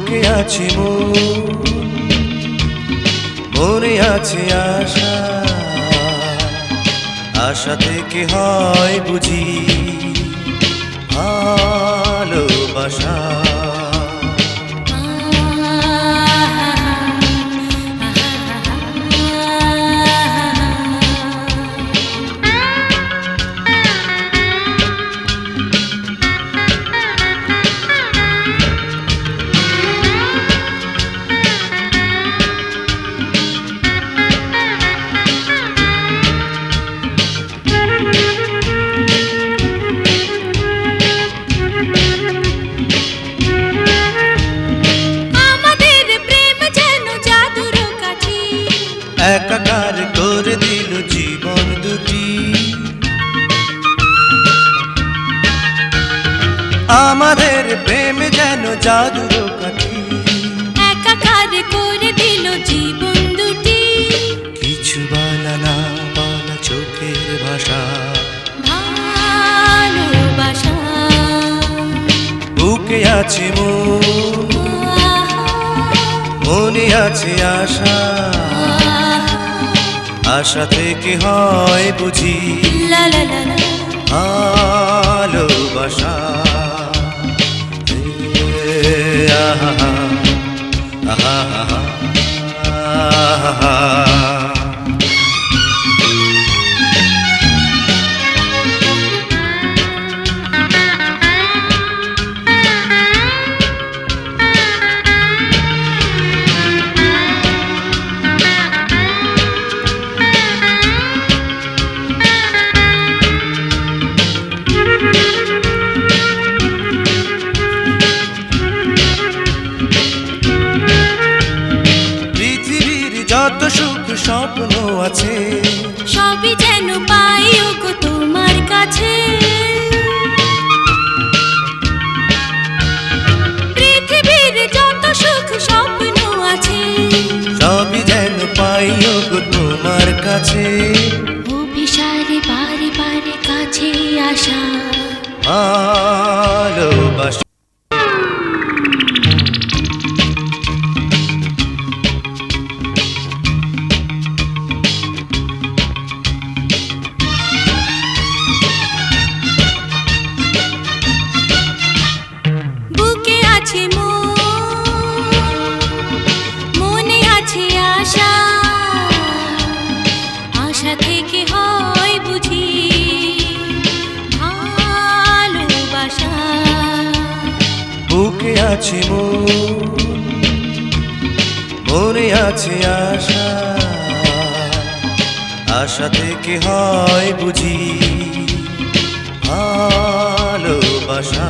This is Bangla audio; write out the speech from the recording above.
বুকে আছে মনে আছে আশা, আশা থেকে হয় বুঝি ভালোবাসা। একাকার করে দিল জীবন দুটি, আমাদের প্রেম যেন জাদুর কাঠি। একাকার করে দিল জীবন দুটি, কিছু বলা না বলা চোখের ভাষা ভালোবাসা। বুকে আছে মনে আছে আশা, আশা থেকে হয় বুঝি লা লা লা লা ভালোবাসা। আহা আহা আহা। যত সুখ স্বপ্ন আছে সবই যেন পাই ওগো তোমার কাছে। পৃথিবীর যত সুখ স্বপ্ন আছে সবই যেন পাই ওগো তোমার কাছে। অভিসারে বারে বারে কাছে আসা ভালোবাসা। বুকে আছে মনে আছে আশা, আশা থেকে হয় বুঝি ভালোবাসা। বুকে আছে মনে আছে আশা, আশা থেকে হয় বুঝি ভালোবাসা।